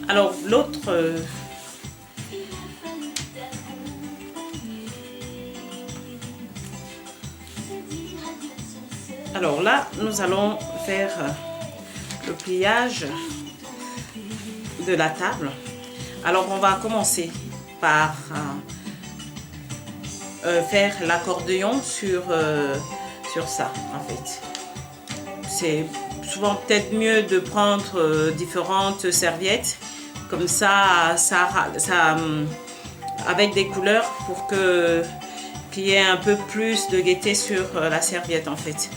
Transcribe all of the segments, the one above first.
Alors l'autre... alors là, nous allons faire le pliage de la table. Alors on va commencer par faire l'accordéon sur ça en fait. C'est souvent peut-être mieux de prendre différentes serviettes comme ça, avec des couleurs pour qu'il y ait un peu plus de gaieté sur la serviette en fait.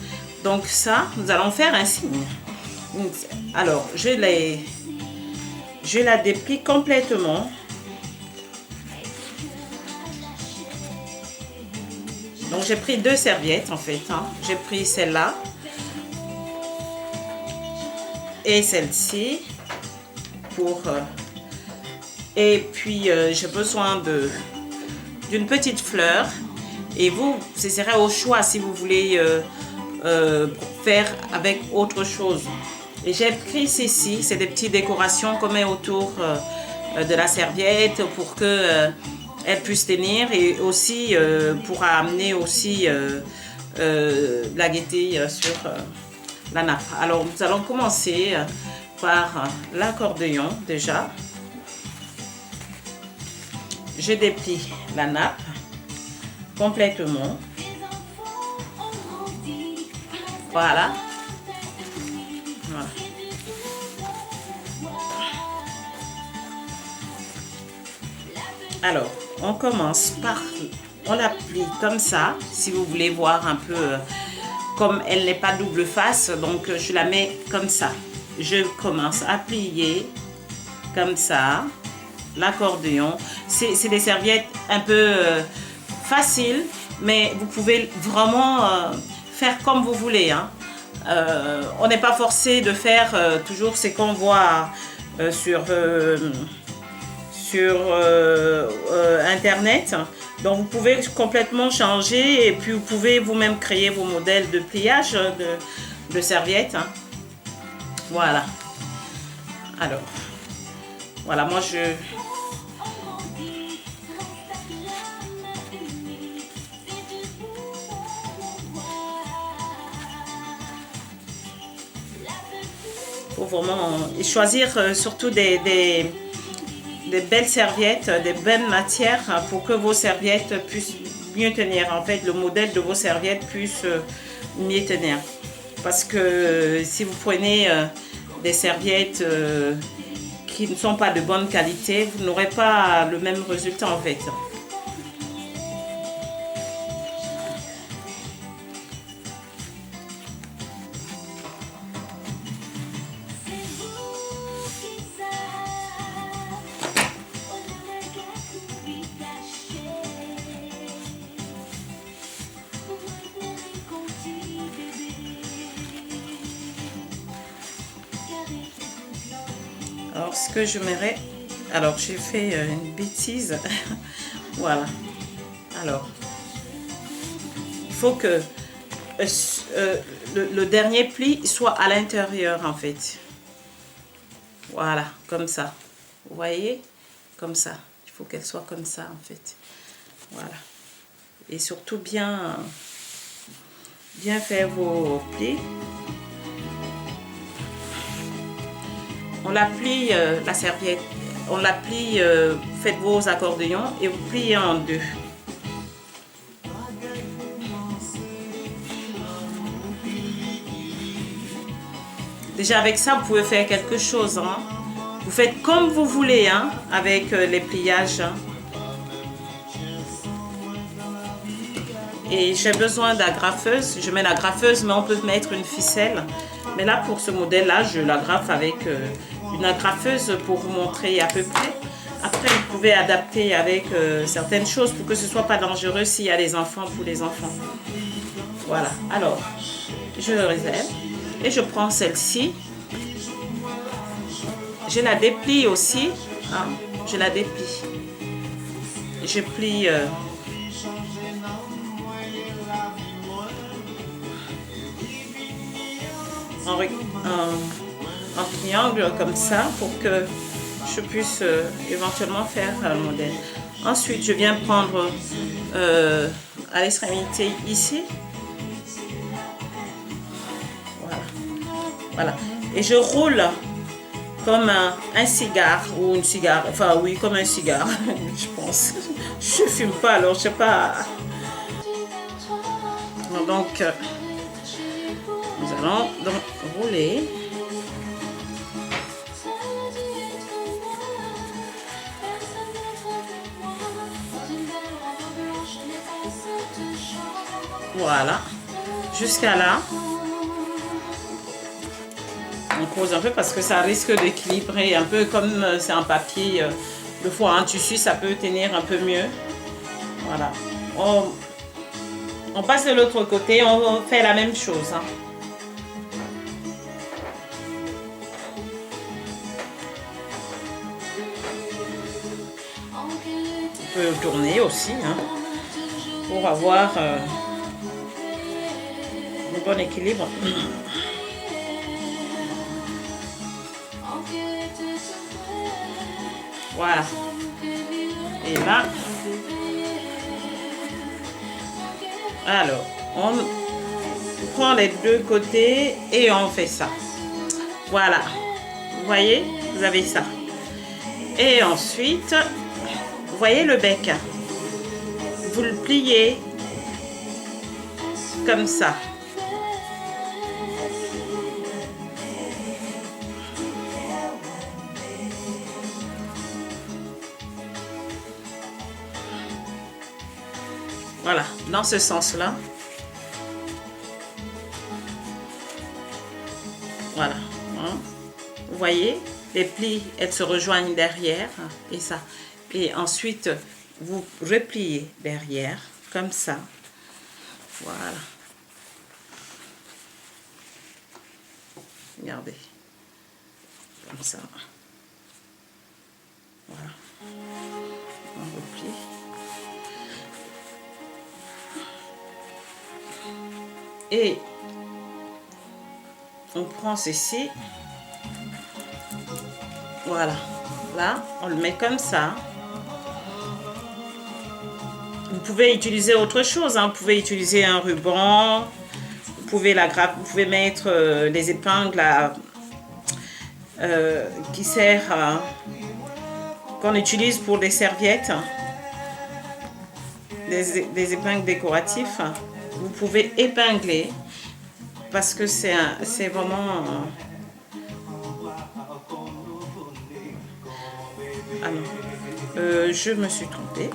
Donc ça, nous allons faire un signe. Alors je la déplie complètement. Donc j'ai pris deux serviettes en fait, hein. J'ai pris celle-là et celle-ci pour et puis j'ai besoin d'une petite fleur, et vous, ce serait au choix si vous voulez faire avec autre chose. Et j'ai pris ceci, c'est des petites décorations qu'on met autour de la serviette pour que elle puisse tenir, et aussi pour amener aussi la gaieté sur la nappe. Alors nous allons commencer par l'accordéon déjà. Je déplie la nappe complètement. Voilà. Voilà. Alors, on commence par... on la plie comme ça, si vous voulez voir un peu... comme elle n'est pas double face, donc je la mets comme ça. Je commence à plier comme ça l'accordéon. C'est des serviettes un peu faciles, mais vous pouvez vraiment faire comme vous voulez, hein. On n'est pas forcé de faire toujours ce qu'on voit sur internet. Donc vous pouvez complètement changer, et puis vous pouvez vous-même créer vos modèles de pliage de serviettes, hein. Voilà. Alors, voilà, moi faut vraiment choisir surtout des belles serviettes, des belles matières pour que vos serviettes puissent mieux tenir. En fait, le modèle de vos serviettes puisse mieux tenir. Parce que si vous prenez des serviettes qui ne sont pas de bonne qualité, vous n'aurez pas le même résultat en fait. Alors ce que je mettrai, alors j'ai fait une bêtise. Voilà. Alors il faut que le dernier pli soit à l'intérieur en fait. Voilà, comme ça. Vous voyez, comme ça. Il faut qu'elle soit comme ça en fait. Voilà. Et surtout bien faire vos plis. On la plie, la serviette, on la plie, faites vos accordéons et vous pliez en deux. Déjà avec ça, vous pouvez faire quelque chose, hein. Vous faites comme vous voulez, hein, avec les pliages. Hein. Et j'ai besoin d'agrafeuse. Je mets la graffeuse, mais on peut mettre une ficelle. Mais là, pour ce modèle-là, je l'agrafe avec une agrafeuse pour vous montrer à peu près. Après, vous pouvez adapter avec certaines choses pour que ce ne soit pas dangereux s'il y a des enfants pour les enfants. Voilà. Alors, je le réserve. Et je prends celle-ci. Je la déplie aussi. Hein, je la déplie. Je plie... en triangle comme ça pour que je puisse éventuellement faire le modèle. Ensuite, je viens prendre à l'extrémité ici. Voilà. Voilà. Et je roule comme un cigare ou une cigare. Enfin, oui, comme un cigare, je pense. Je fume pas, alors je sais pas. Donc, nous allons donc rouler. Voilà, jusqu'à là. On pose un peu parce que ça risque d'équilibrer un peu comme c'est un papier. Des fois, un tissu, ça peut tenir un peu mieux. Voilà. On passe de l'autre côté, on fait la même chose. Hein. On peut tourner aussi hein, pour avoir un bon équilibre. Voilà. Et là, alors, on prend les deux côtés et on fait ça. Voilà. Vous voyez, vous avez ça. Et ensuite, vous voyez le bec. Vous le pliez comme ça. Voilà, dans ce sens-là. Voilà. Vous voyez, les plis, elles se rejoignent derrière. Et ça. Et ensuite, vous repliez derrière, comme ça. Voilà. Regardez. Comme ça. Voilà. On replie. Et on prend ceci. Voilà. Là, on le met comme ça. Vous pouvez utiliser autre chose. Hein. Vous pouvez utiliser un ruban. Vous pouvez vous pouvez mettre les épingles qui servent qu'on utilise pour des serviettes. Des épingles décoratifs. Vous pouvez épingler parce que c'est vraiment ah non, je me suis trompée.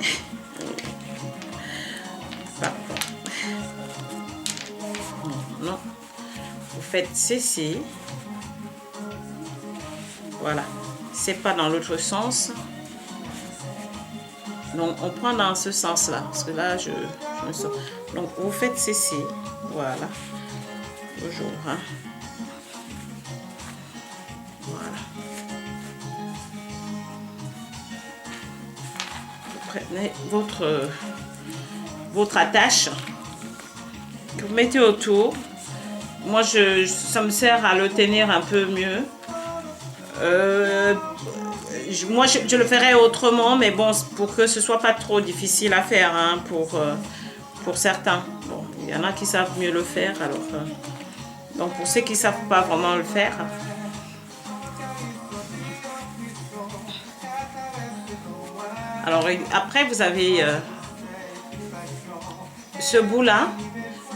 Non, vous faites ceci. Voilà, c'est pas dans l'autre sens. Donc on prend dans ce sens là parce que là je me sors. Donc vous faites ceci. Voilà, toujours hein. Voilà, vous prenez votre attache que vous mettez autour. Moi ça me sert à le tenir un peu mieux. Moi je le ferais autrement, mais bon, pour que ce soit pas trop difficile à faire hein, pour certains. Bon, il y en a qui savent mieux le faire, alors donc pour ceux qui savent pas vraiment le faire, alors après vous avez ce bout là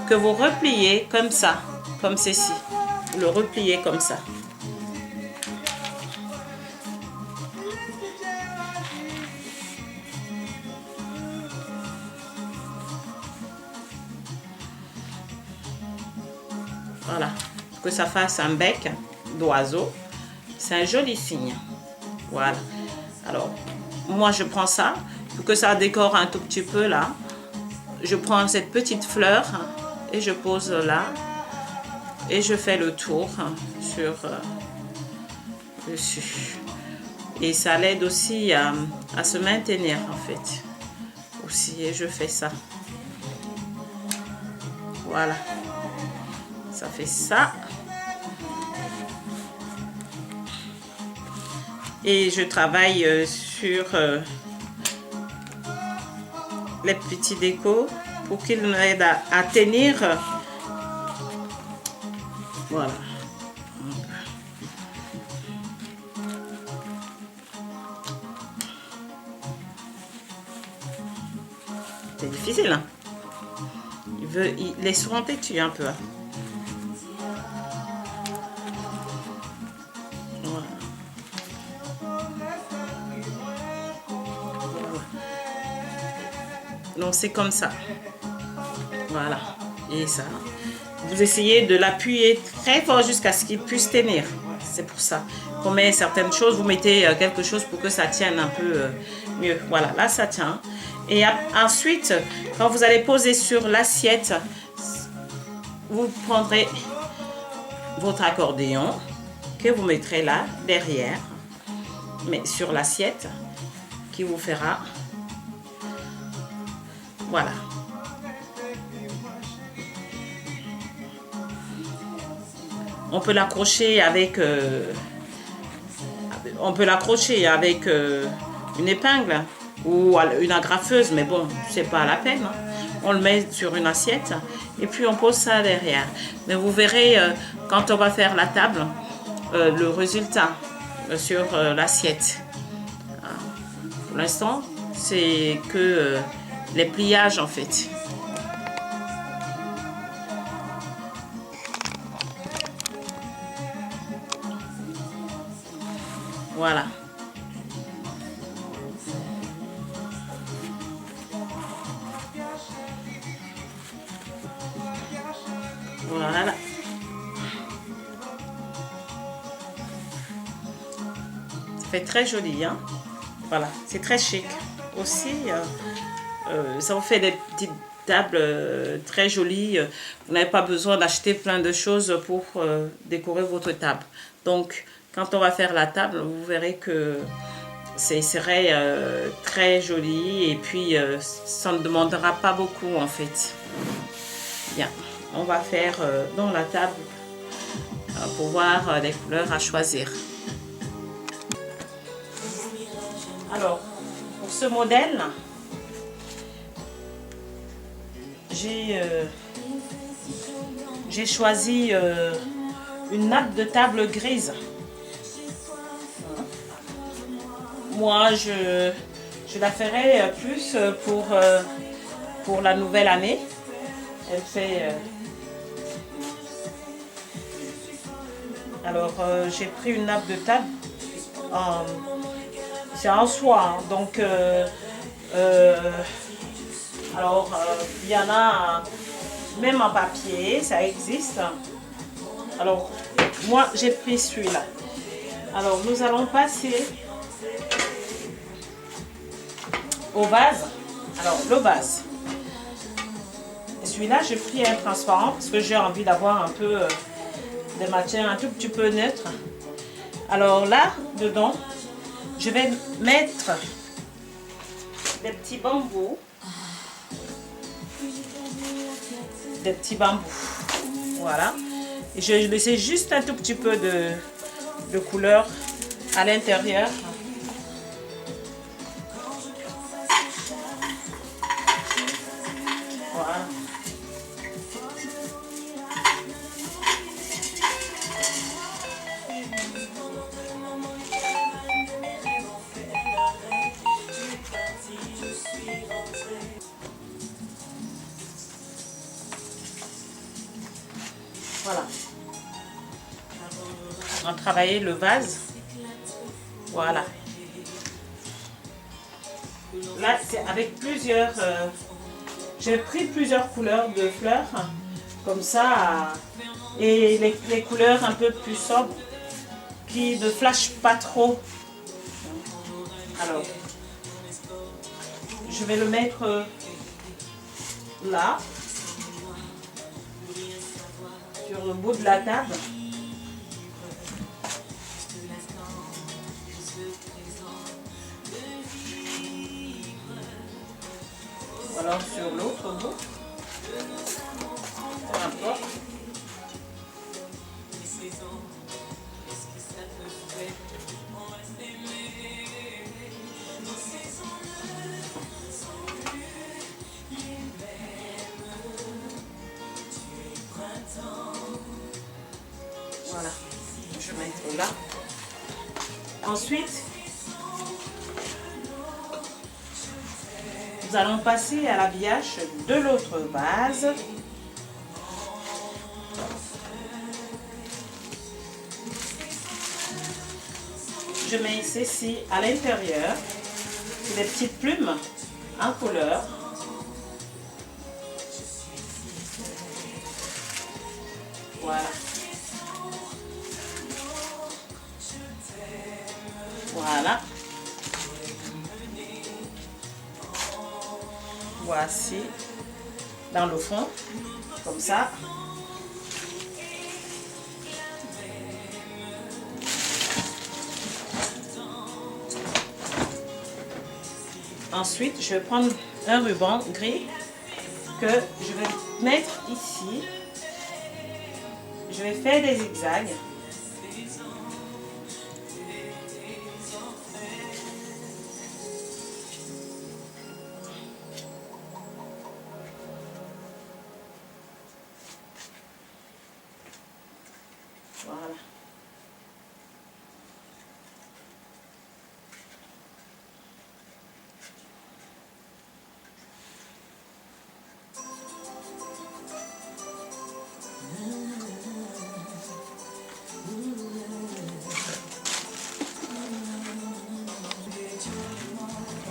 que vous repliez comme ça, comme ceci, vous le repliez comme ça. Voilà, pour que ça fasse un bec d'oiseau. C'est un joli signe. Voilà. Alors, moi je prends ça, pour que ça décore un tout petit peu là. Je prends cette petite fleur et je pose là. Et je fais le tour sur dessus. Et ça l'aide aussi à se maintenir en fait. Aussi, et je fais ça. Voilà. Ça fait ça. Et je travaille sur les petits décos pour qu'ils nous aident à tenir. Voilà. C'est difficile, hein? Il est souvent têtu un peu. Hein? Voilà. Donc c'est comme ça. Voilà. Et ça. Vous essayez de l'appuyer très fort jusqu'à ce qu'il puisse tenir. C'est pour ça qu'on met certaines choses. Vous mettez quelque chose pour que ça tienne un peu mieux. Voilà, là ça tient. Et ensuite, quand vous allez poser sur l'assiette, vous prendrez votre accordéon que vous mettrez là, derrière, mais sur l'assiette, qui vous fera... Voilà. On peut l'accrocher avec... une épingle ou une agrafeuse, mais bon, c'est pas la peine. Hein. On le met sur une assiette et puis on pose ça derrière. Mais vous verrez quand on va faire la table, le résultat sur l'assiette. Pour l'instant, c'est que les pliages en fait. Voilà. Voilà. Ça fait très joli, hein. Voilà, c'est très chic. Aussi, ça vous fait des petites tables très jolies. Vous n'avez pas besoin d'acheter plein de choses pour décorer votre table. Donc, quand on va faire la table, vous verrez que ce serait très joli et puis ça ne demandera pas beaucoup en fait. Bien, on va faire dans la table pour voir les couleurs à choisir. Alors, pour ce modèle, j'ai choisi une nappe de table grise. Moi, je la ferai plus pour la nouvelle année. Elle fait... Alors, j'ai pris une nappe de table. C'est en soie. Hein, donc, il y en a même en papier. Ça existe. Alors, moi, j'ai pris celui-là. Alors, nous allons passer... au vase. Alors le vase, celui-là j'ai pris un transparent parce que j'ai envie d'avoir un peu des matières un tout petit peu neutres. Alors là dedans je vais mettre des petits bambous, voilà, et je vais laisser juste un tout petit peu de couleur à l'intérieur. Voilà. On va travailler le vase. Voilà. Là, c'est avec plusieurs... j'ai pris plusieurs couleurs de fleurs. Comme ça. Et les couleurs un peu plus sobres. Qui ne flashent pas trop. Alors. Je vais le mettre là. Sur le bout de la table. Ou alors sur l'autre bout. Peu importe. Ensuite, nous allons passer à l'habillage de l'autre base. Je mets ceci à l'intérieur. C'est des petites plumes en couleur. Voilà. Voilà. Voici dans le fond, comme ça. Ensuite, je vais prendre un ruban gris que je vais mettre ici. Je vais faire des zigzags. Voilà.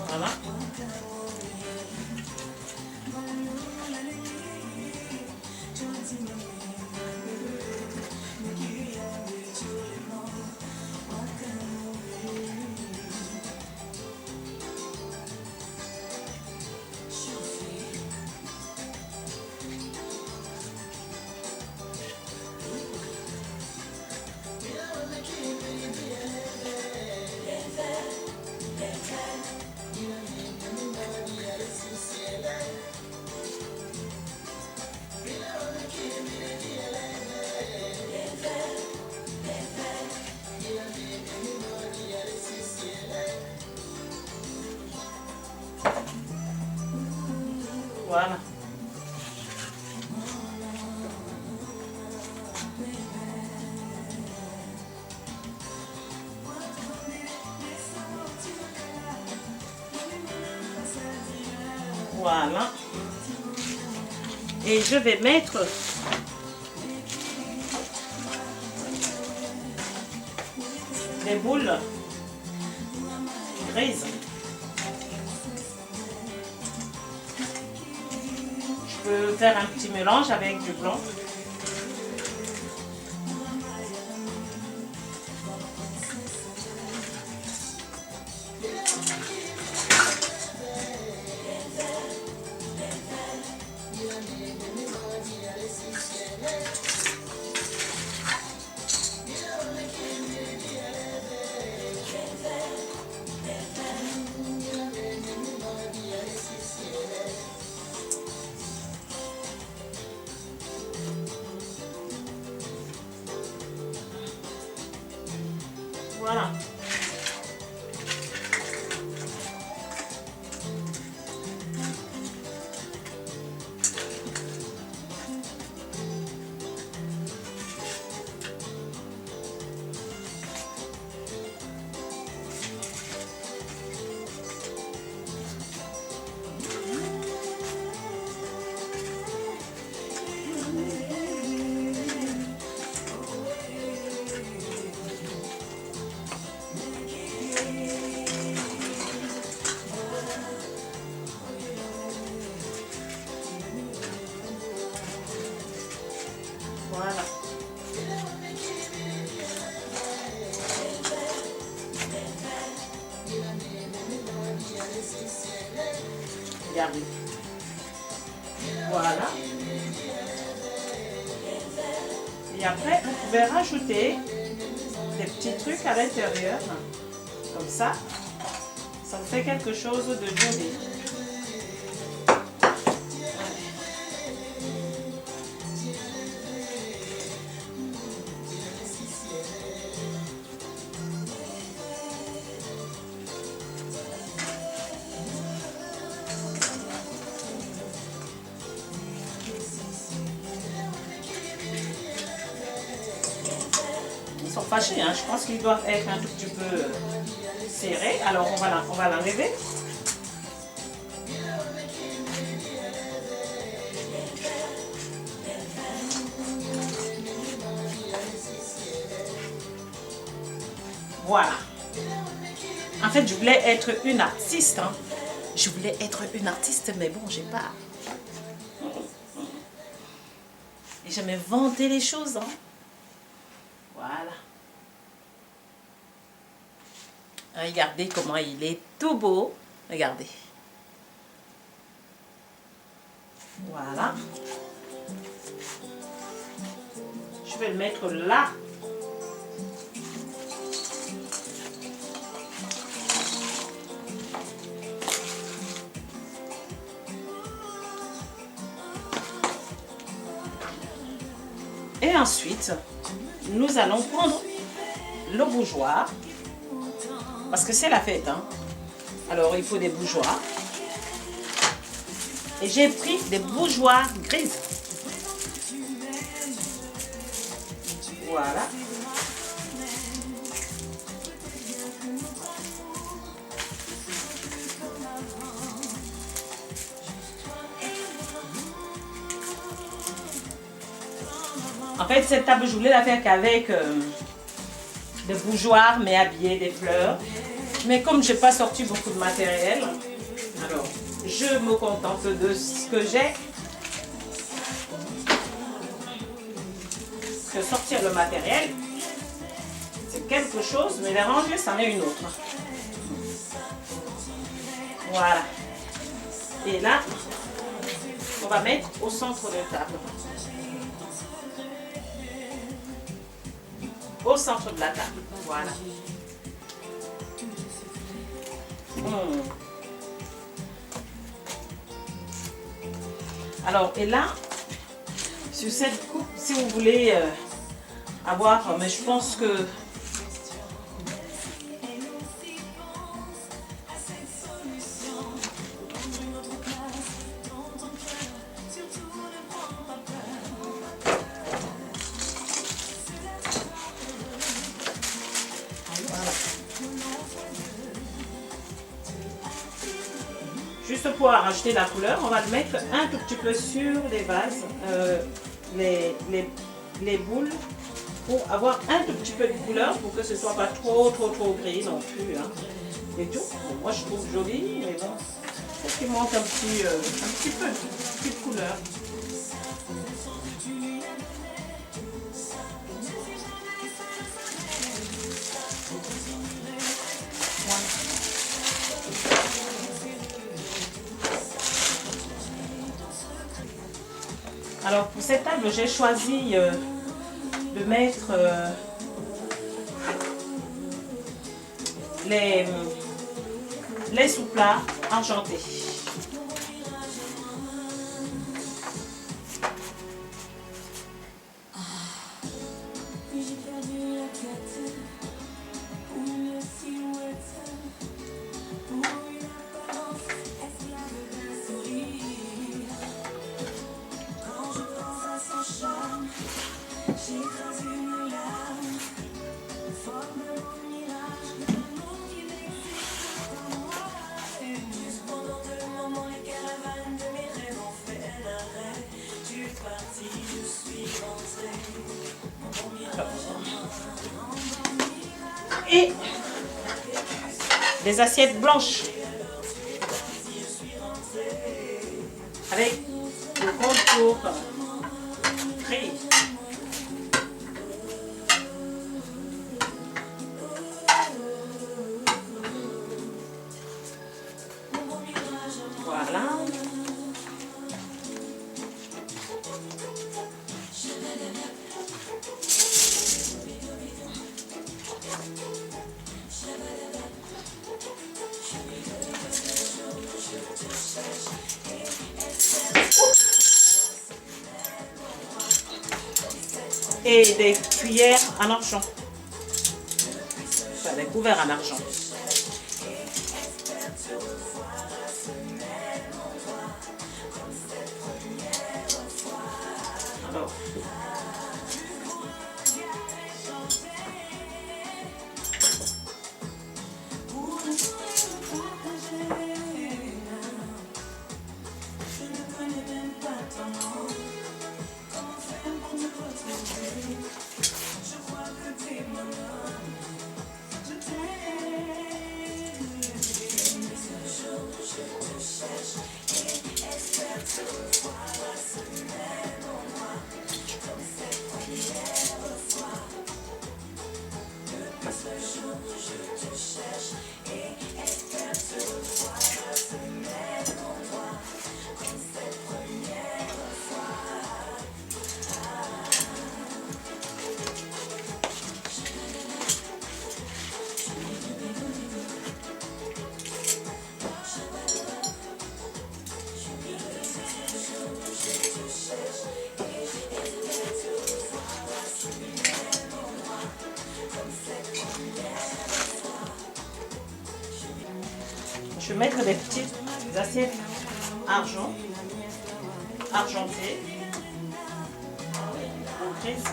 Voilà. Voilà. Voilà. Et je vais mettre des boules grises. Je peux faire un petit mélange avec du blanc. Voilà. Voilà. Regardez. Voilà. Et après, vous pouvez rajouter des petits trucs à l'intérieur. Comme ça. Ça vous fait quelque chose de joli. fâchés, hein. Je pense qu'ils doivent être un tout petit peu serrés. Alors on va l'enlever. Voilà. En fait, je voulais être une artiste. Hein. Je voulais être une artiste, mais bon, j'ai pas. Et j'aimais vanter les choses. Hein. Voilà. Regardez comment il est tout beau. Regardez. Voilà. Je vais le mettre là. Et ensuite, nous allons prendre le bougeoir. Parce que c'est la fête. Hein. Alors, il faut des bougeoirs. Et j'ai pris des bougeoirs grises. Voilà. En fait, cette table, je voulais la faire qu'avec des bougeoirs, mais habillés, des fleurs. Mais comme je n'ai pas sorti beaucoup de matériel, alors je me contente de ce que j'ai. Parce que sortir le matériel, c'est quelque chose, mais les ranger, c'en est une autre. Voilà. Et là, on va mettre au centre de table. Au centre de la table. Voilà. Alors, et là, sur cette coupe, si vous voulez avoir, mais je pense que juste pour rajouter la couleur, on va le mettre un tout petit peu sur les vases, les boules, pour avoir un tout petit peu de couleur, pour que ce ne soit pas trop gris non plus. Hein. Et tout. Bon, moi je trouve joli, mais bon, il faut qu'il manque un petit peu de couleur. Alors pour cette table, j'ai choisi de mettre les sous-plats argentés. Et des assiettes blanches avec le contour gris. Voilà. Et des cuillères en argent. Enfin, des couverts en argent. Alors. Je vais mettre des petites assiettes argentées. Grises.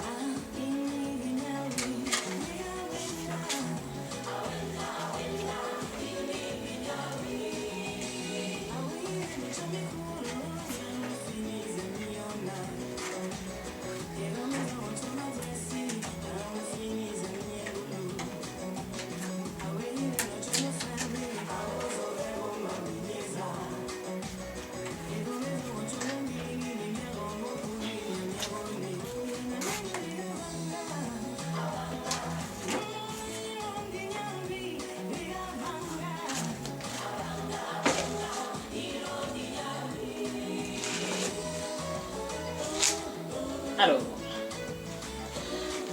Alors,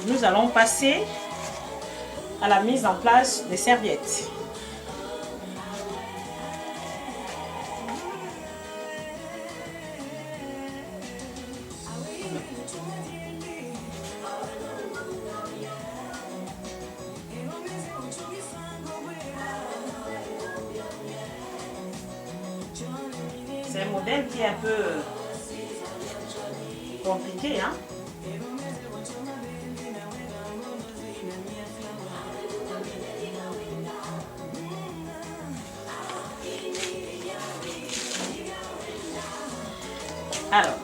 nous allons passer à la mise en place des serviettes. C'est un modèle qui est un peu compliqué, hein? Alors,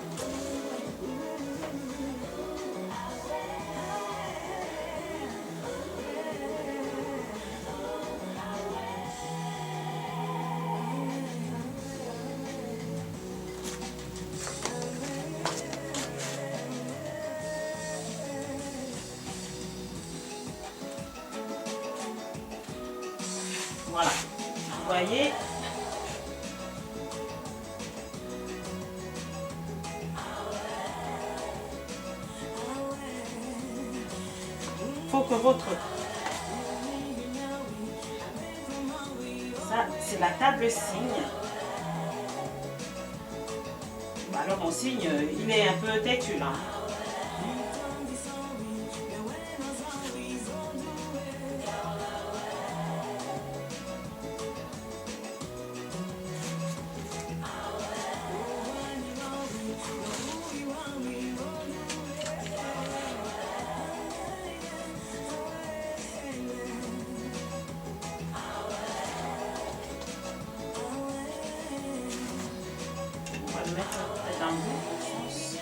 voilà, vous voyez, faut que votre, ça c'est la table signe. Alors mon signe, il est un peu têtu là. On va le mettre dans le sens.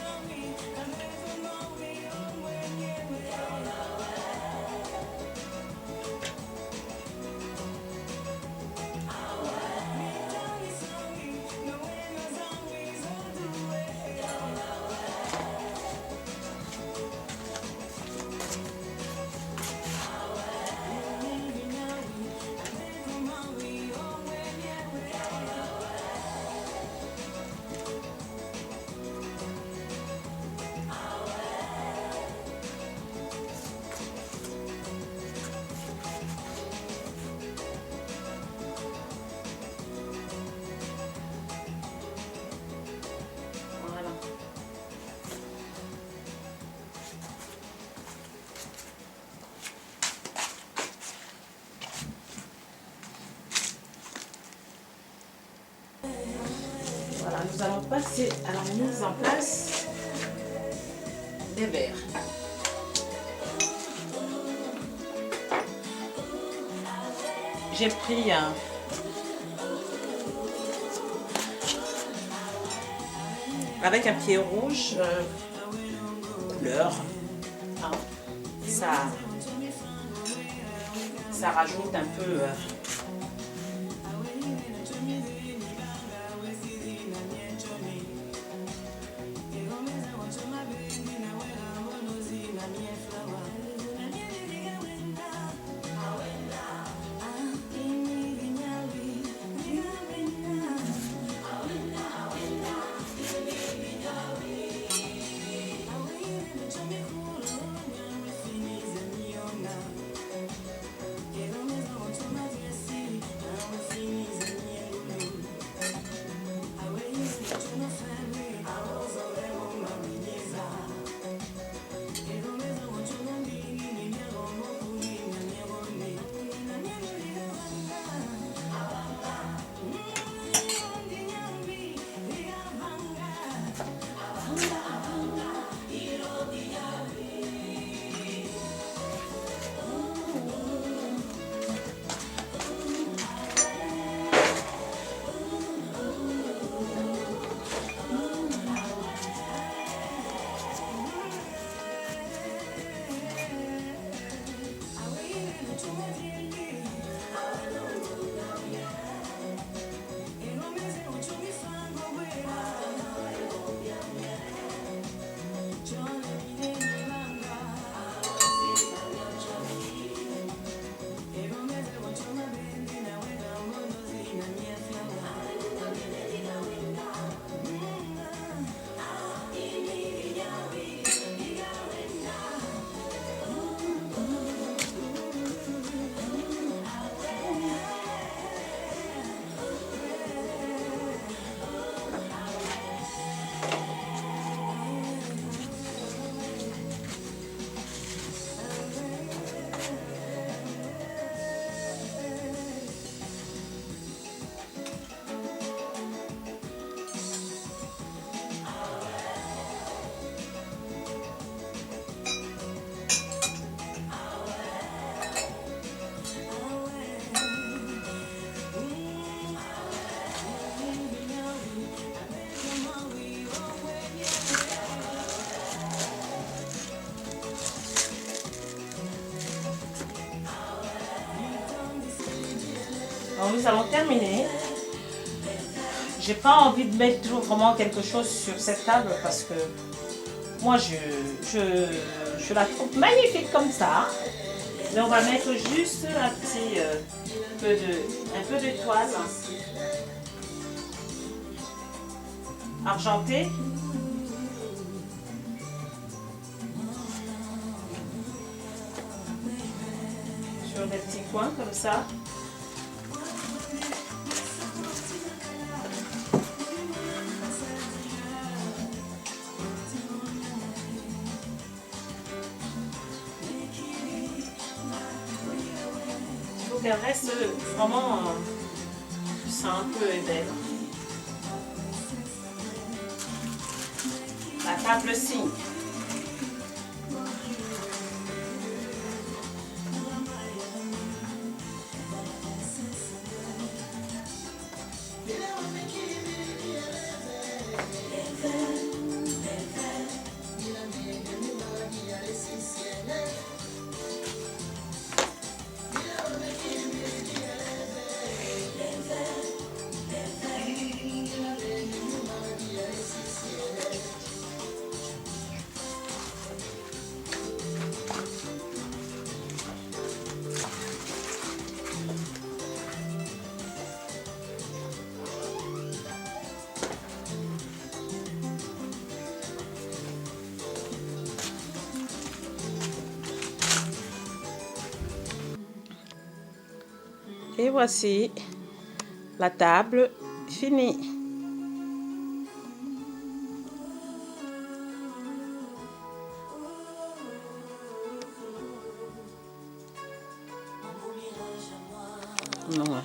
Voilà. Voilà, nous allons passer à la mise en place des verres. J'ai pris avec un pied rouge couleur, hein. Ça rajoute un peu nous allons terminer. J'ai pas envie de mettre vraiment quelque chose sur cette table parce que moi je la trouve magnifique comme ça. Mais on va mettre juste un petit un peu de toile argentée. Sur des petits coins comme ça. Il faut qu'elle reste vraiment simple et belle. La table signe. Et voici la table finie. Non.